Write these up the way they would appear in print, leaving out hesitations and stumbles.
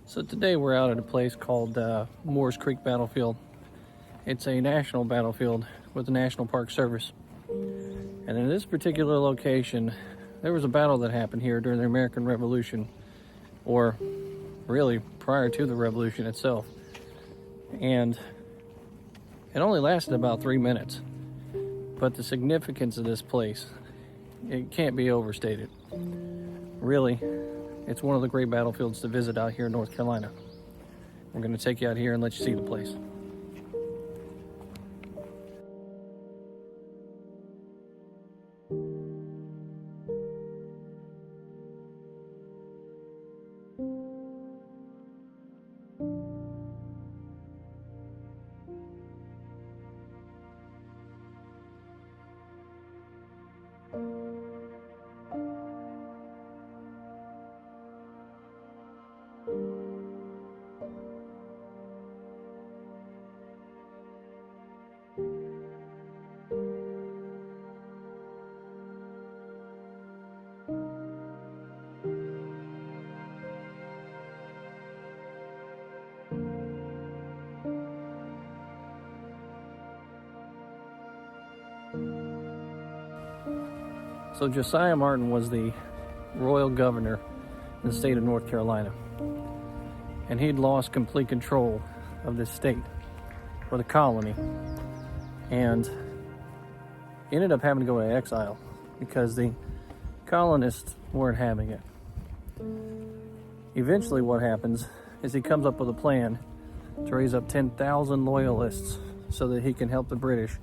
So today we're out at a place called Moores Creek Battlefield. It's a national battlefield with the National Park Service. And in this particular location, there was a battle that happened here during the American Revolution, or really prior to the Revolution itself. And it only lasted about 3 minutes. But the significance of this place, it can't be overstated. Really, it's one of the great battlefields to visit out here in North Carolina. We're going to take you out here and let you see the place. So Josiah Martin was the royal governor in the state of North Carolina. And he'd lost complete control of this state, or the colony. And he ended up having to go to exile because the colonists weren't having it. Eventually what happens is he comes up with a plan to raise up 10,000 loyalists so that he can help the British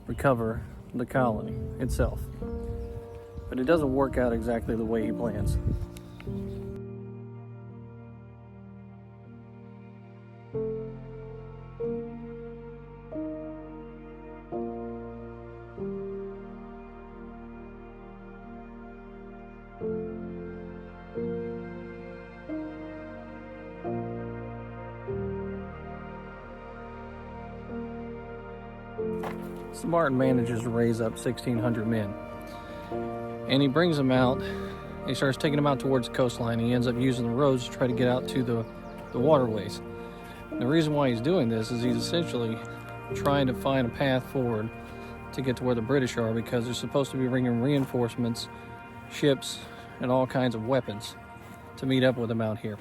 recover the colony itself. But it doesn't work out exactly the way he plans. So Martin manages to raise up 1,600 men. And he brings them out, he starts taking them out towards the coastline. He ends up using the roads to try to get out to the waterways. And the reason why he's doing this is he's essentially trying to find a path forward to get to where the British are, because they're supposed to be bringing reinforcements, ships, and all kinds of weapons to meet up with them out here.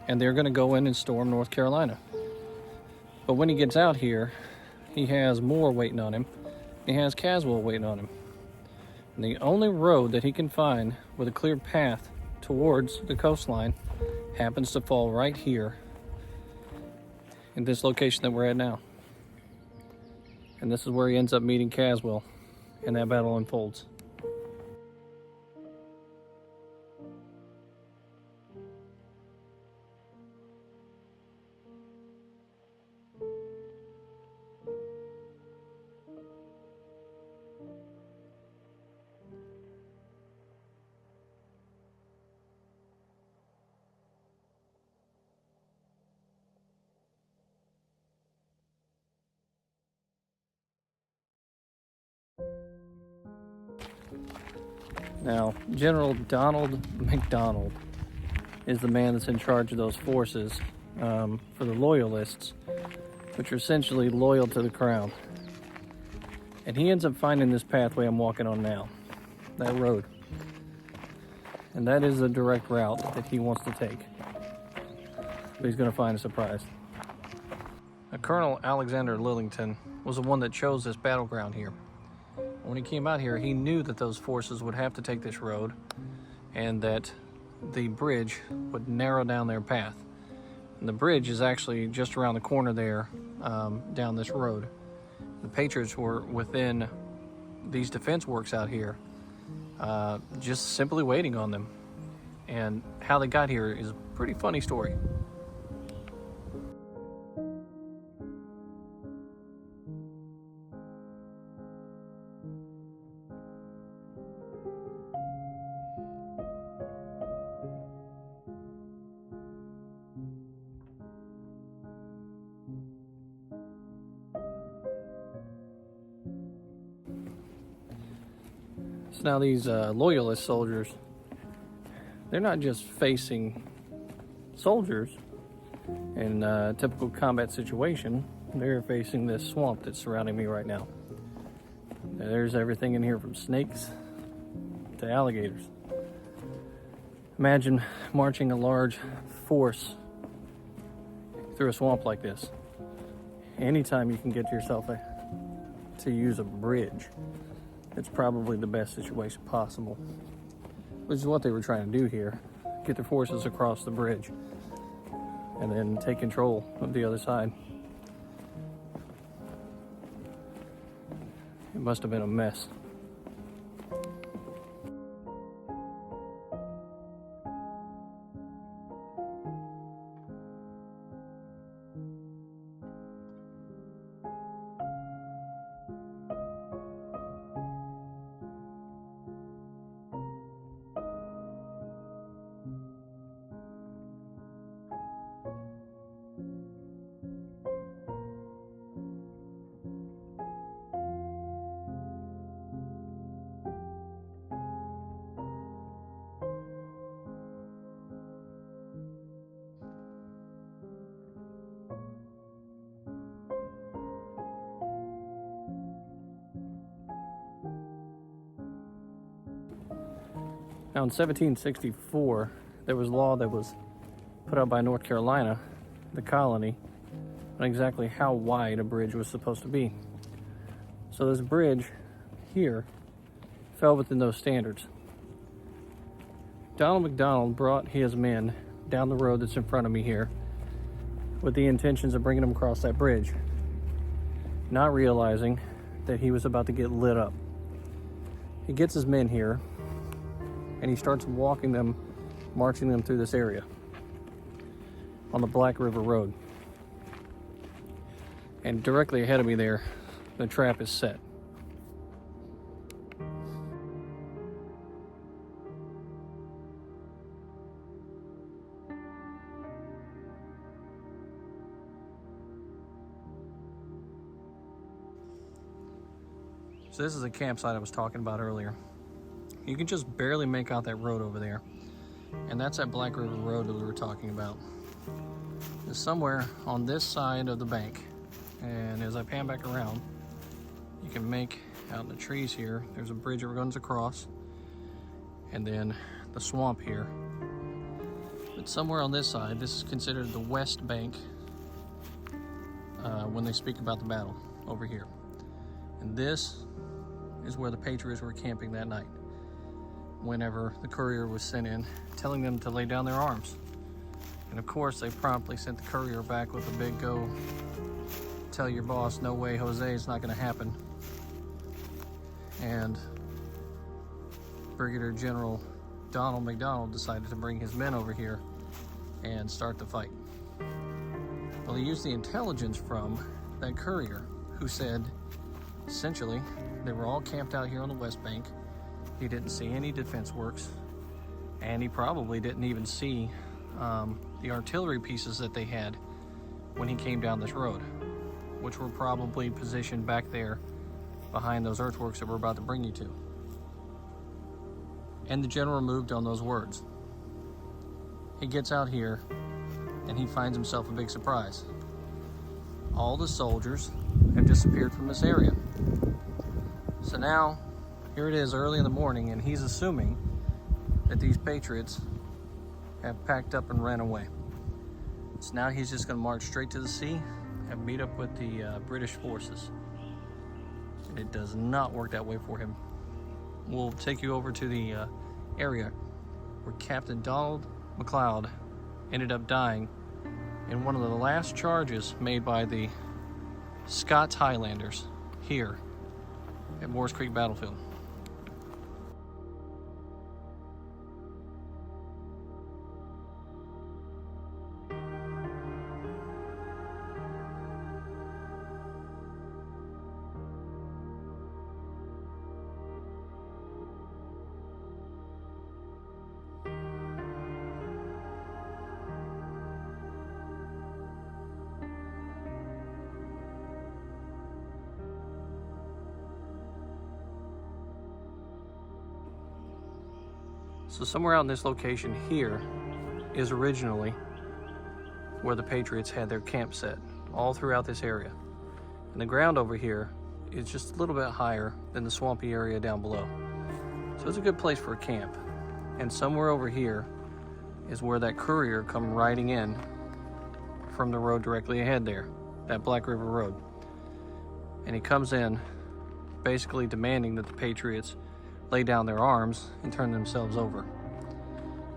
And they're going to go in and storm North Carolina. But when he gets out here, he has Moore waiting on him. He has Caswell waiting on him. And the only road that he can find with a clear path towards the coastline happens to fall right here in this location that we're at now. And this is where he ends up meeting Caswell, and that battle unfolds. Now, General Donald MacDonald is the man that's in charge of those forces for the loyalists, which are essentially loyal to the crown. And he ends up finding this pathway I'm walking on now, that road. And that is a direct route that he wants to take. But he's going to find a surprise. Now, Colonel Alexander Lillington was the one that chose this battleground here. When he came out here, he knew that those forces would have to take this road and that the bridge would narrow down their path. And the bridge is actually just around the corner there, down this road. The Patriots were within these defense works out here, just simply waiting on them. And how they got here is a pretty funny story. So now these loyalist soldiers, they're not just facing soldiers, In a typical combat situation, they're facing this swamp that's surrounding me right now. There's everything in here from snakes to alligators. Imagine marching a large force through a swamp like this. Anytime you can get yourself to use a bridge, it's probably the best situation possible, which is what they were trying to do here. Get their forces across the bridge and then take control of the other side. It must have been a mess. Now in 1764, there was a law that was put out by North Carolina, the colony, on exactly how wide a bridge was supposed to be. So this bridge here fell within those standards. Donald MacDonald brought his men down the road that's in front of me here with the intentions of bringing them across that bridge, not realizing that he was about to get lit up. He gets his men here and he starts walking them, marching them through this area on the Black River Road. And directly ahead of me there, the trap is set. So this is a campsite I was talking about earlier. You can just barely make out that road over there. And that's that Black River Road that we were talking about. It's somewhere on this side of the bank. And as I pan back around, you can make out in the trees here, there's a bridge that runs across. And then the swamp here. But somewhere on this side, this is considered the west bank when they speak about the battle over here. And this is where the Patriots were camping that night, whenever the courier was sent in, telling them to lay down their arms. And of course, they promptly sent the courier back with a big go, tell your boss, no way, Jose, it's not gonna happen. And Brigadier General Donald MacDonald decided to bring his men over here and start the fight. Well, he used the intelligence from that courier who said, essentially, they were all camped out here on the west bank. He didn't see any defense works, and he probably didn't even see the artillery pieces that they had when he came down this road, which were probably positioned back there behind those earthworks that we're about to bring you to. And the general moved on those words. He gets out here and he finds himself a big surprise. All the soldiers have disappeared from this area. So now, here it is early in the morning, and he's assuming that these Patriots have packed up and ran away. So now he's just going to march straight to the sea and meet up with the British forces. And it does not work that way for him. We'll take you over to the area where Captain Donald MacLeod ended up dying in one of the last charges made by the Scots Highlanders here at Moores Creek Battlefield. So somewhere out in this location here is originally where the Patriots had their camp set, all throughout this area. And the ground over here is just a little bit higher than the swampy area down below. So it's a good place for a camp. And somewhere over here is where that courier come riding in from the road directly ahead there, that Black River Road. And he comes in basically demanding that the Patriots lay down their arms and turn themselves over.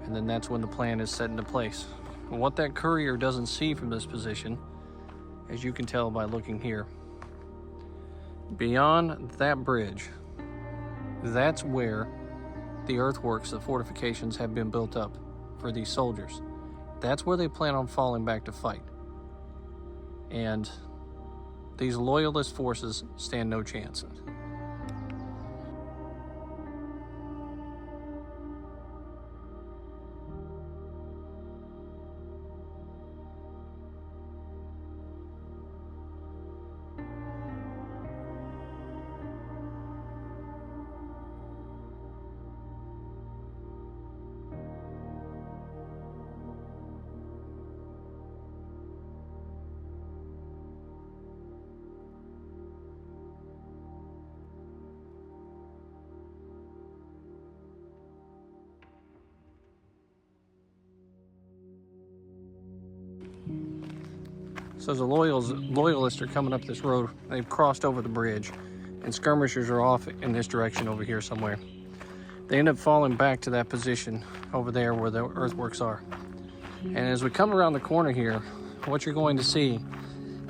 And then that's when the plan is set into place. And what that courier doesn't see from this position, as you can tell by looking here, beyond that bridge, that's where the earthworks, the fortifications have been built up for these soldiers. That's where they plan on falling back to fight. And these loyalist forces stand no chance. So as the loyalists are coming up this road, they've crossed over the bridge, and skirmishers are off in this direction over here somewhere. They end up falling back to that position over there where the earthworks are. And as we come around the corner here, what you're going to see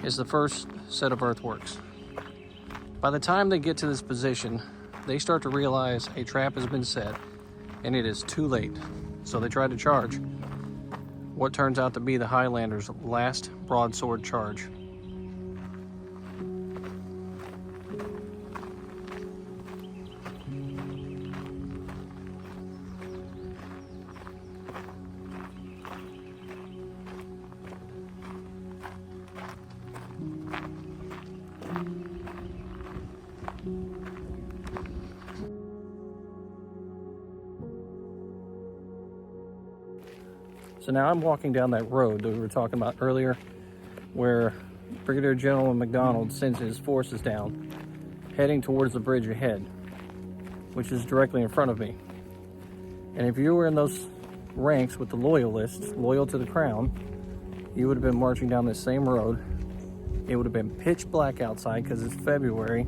is the first set of earthworks. By the time they get to this position, they start to realize a trap has been set, and it is too late. So they try to charge what turns out to be the Highlanders' last broadsword charge. So now I'm walking down that road that we were talking about earlier, where Brigadier General McDonald sends his forces down, heading towards the bridge ahead, which is directly in front of me. And if you were in those ranks with the loyalists, loyal to the crown, you would have been marching down this same road. It would have been pitch black outside because it's February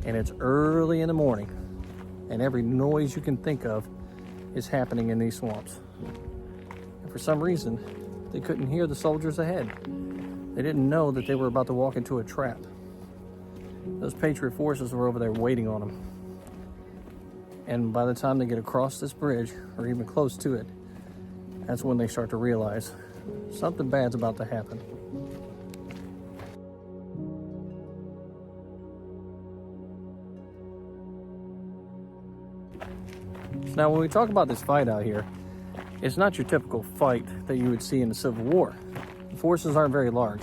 and it's early in the morning, and every noise you can think of is happening in these swamps. For some reason, they couldn't hear the soldiers ahead. They didn't know that they were about to walk into a trap. Those Patriot forces were over there waiting on them. And by the time they get across this bridge, or even close to it, that's when they start to realize something bad's about to happen. So now when we talk about this fight out here, it's not your typical fight that you would see in the Civil War. The forces aren't very large,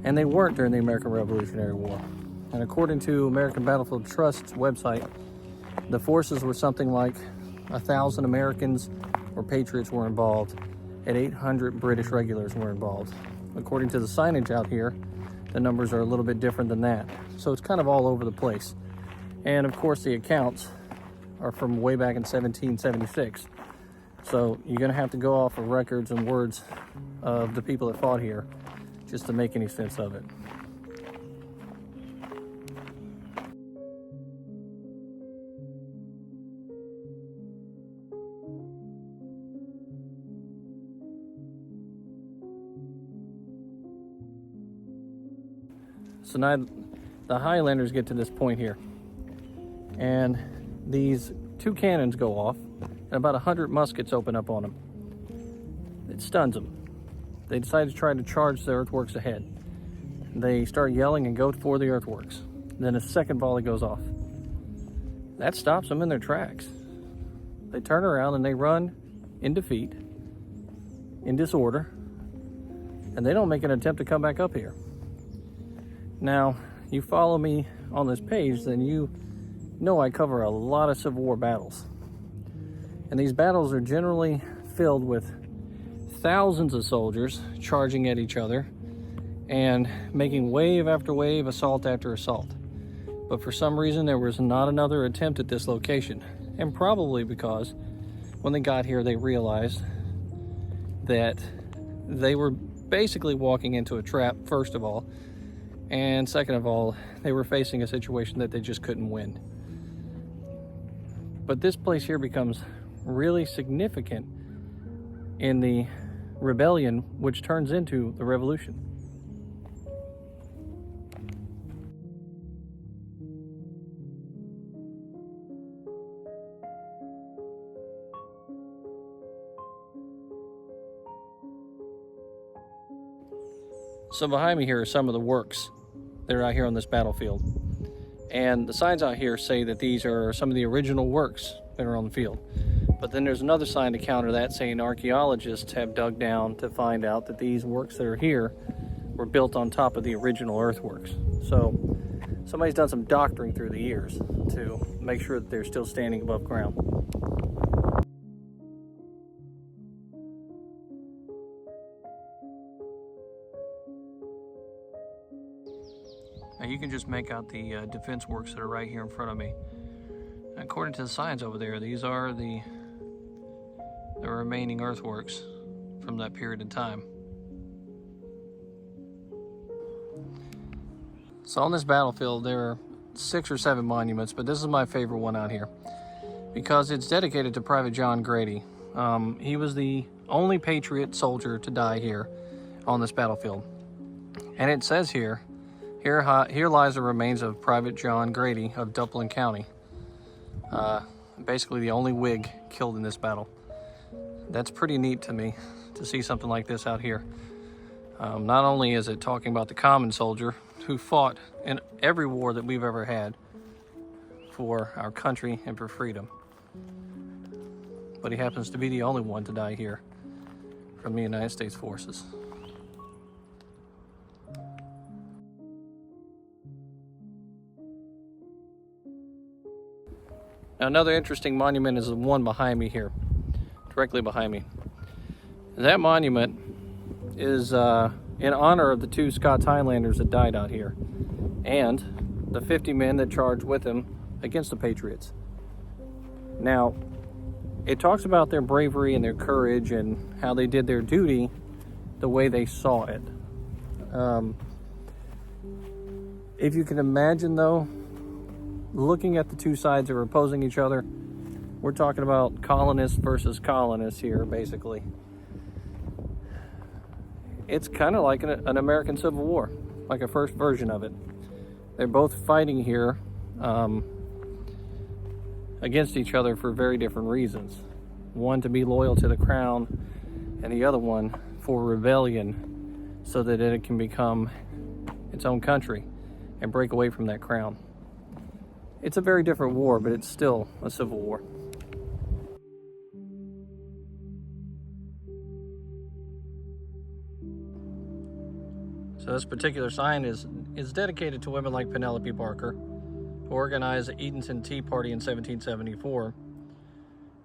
and they weren't during the American Revolutionary War. And according to American Battlefield Trust's website, the forces were something like 1,000 Americans or Patriots were involved, and 800 British regulars were involved. According to the signage out here, the numbers are a little bit different than that. So it's kind of all over the place. And of course the accounts are from way back in 1776. So you're going to have to go off of records and words of the people that fought here just to make any sense of it. So now the Highlanders get to this point here, and these two cannons go off, and about 100 muskets open up on them. It stuns them. They decide to try to charge the earthworks ahead. They start yelling and go for the earthworks. Then a second volley goes off. That stops them in their tracks. They turn around and they run in defeat, in disorder, and they don't make an attempt to come back up here. Now, you follow me on this page, then you know I cover a lot of Civil War battles. And these battles are generally filled with thousands of soldiers charging at each other and making wave after wave, assault after assault. But for some reason, there was not another attempt at this location. And probably because when they got here, they realized that they were basically walking into a trap, first of all. And second of all, they were facing a situation that they just couldn't win. But this place here becomes really significant in the rebellion, which turns into the revolution. So behind me here are some of the works that are out here on this battlefield. And the signs out here say that these are some of the original works that are on the field. But then there's another sign to counter that saying archaeologists have dug down to find out that these works that are here were built on top of the original earthworks. So somebody's done some doctoring through the years to make sure that they're still standing above ground. Now you can just make out the defense works that are right here in front of me. According to the signs over there, these are the remaining earthworks from that period in time. So on this battlefield, there are 6 or 7 monuments, but this is my favorite one out here because it's dedicated to Private John Grady. He was the only Patriot soldier to die here on this battlefield. And it says here lies the remains of Private John Grady of Duplin County. Basically the only Whig killed in this battle. That's pretty neat to me to see something like this out here. Not only is it talking about the common soldier who fought in every war that we've ever had for our country and for freedom, but he happens to be the only one to die here from the United States forces. Now, another interesting monument is the one behind me here, directly behind me. That monument is in honor of the 2 Scots Highlanders that died out here and the 50 men that charged with them against the Patriots. Now, it talks about their bravery and their courage and how they did their duty the way they saw it. If you can imagine, though, looking at the 2 sides that are opposing each other, we're talking about colonists versus colonists here, basically. It's kind of like an American Civil War, like a first version of it. They're both fighting here against each other for very different reasons. One to be loyal to the crown, and the other one for rebellion, so that it can become its own country and break away from that crown. It's a very different war, but it's still a civil war. So this particular sign is dedicated to women like Penelope Barker, who organized the Edenton Tea Party in 1774.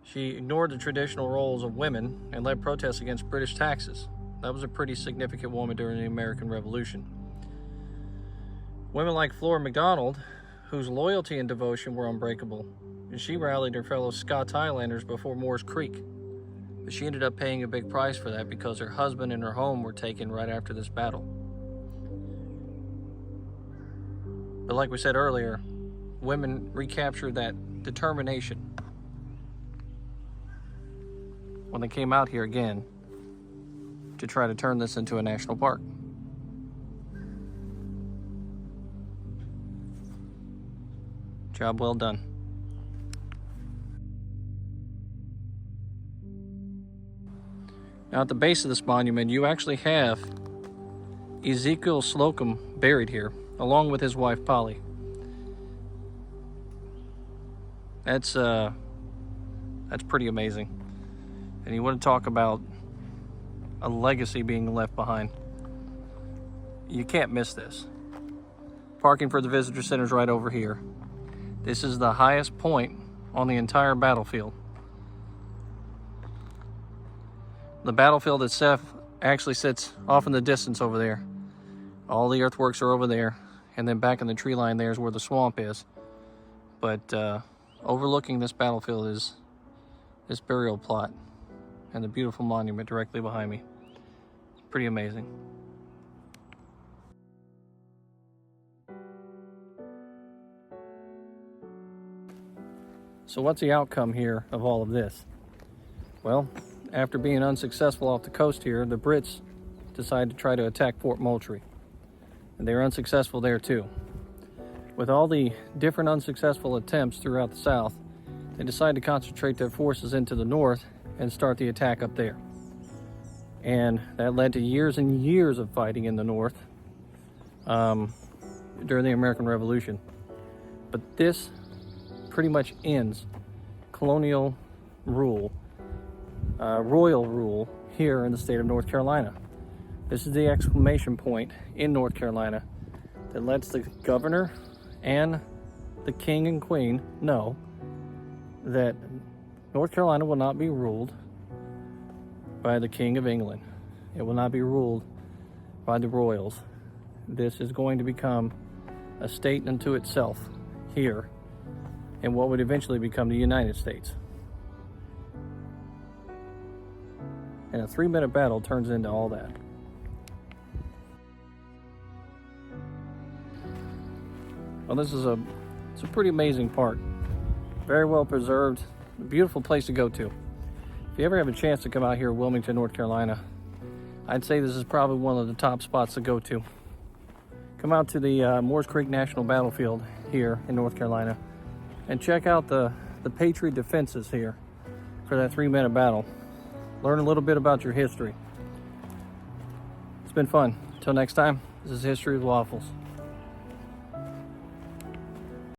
She ignored the traditional roles of women and led protests against British taxes. That was a pretty significant woman during the American Revolution. Women like Flora MacDonald, whose loyalty and devotion were unbreakable, and she rallied her fellow Scots Highlanders before Moore's Creek. But she ended up paying a big price for that because her husband and her home were taken right after this battle. But like we said earlier, women recaptured that determination when they came out here again to try to turn this into a national park. Job well done. Now at the base of this monument, you actually have Ezekiel Slocum buried here, along with his wife Polly. That's pretty amazing. And you want to talk about a legacy being left behind. You can't miss this. Parking for the visitor center is right over here. This is the highest point on the entire battlefield. The battlefield itself actually sits off in the distance over there. All the earthworks are over there, and then back in the tree line there is where the swamp is. But overlooking this battlefield is this burial plot and the beautiful monument directly behind me. It's pretty amazing. So what's the outcome here of all of this? Well, after being unsuccessful off the coast here, the Brits decided to try to attack Fort Moultrie. And they were unsuccessful there too. With all the different unsuccessful attempts throughout the South, they decided to concentrate their forces into the north and start the attack up there. And that led to years and years of fighting in the north during the American Revolution. But this pretty much ends colonial rule, royal rule here in the state of North Carolina. This is the exclamation point in North Carolina that lets the governor and the king and queen know that North Carolina will not be ruled by the King of England. It will not be ruled by the royals. This is going to become a state unto itself here in what would eventually become the United States. And a 3-minute battle turns into all that. Well, this is it's a pretty amazing park. Very well preserved, a beautiful place to go to. If you ever have a chance to come out here to Wilmington, North Carolina, I'd say this is probably one of the top spots to go to. Come out to the Moores Creek National Battlefield here in North Carolina and check out the Patriot defenses here for that 3-minute battle. Learn a little bit about your history. It's been fun. Until next time, this is History with Waffles.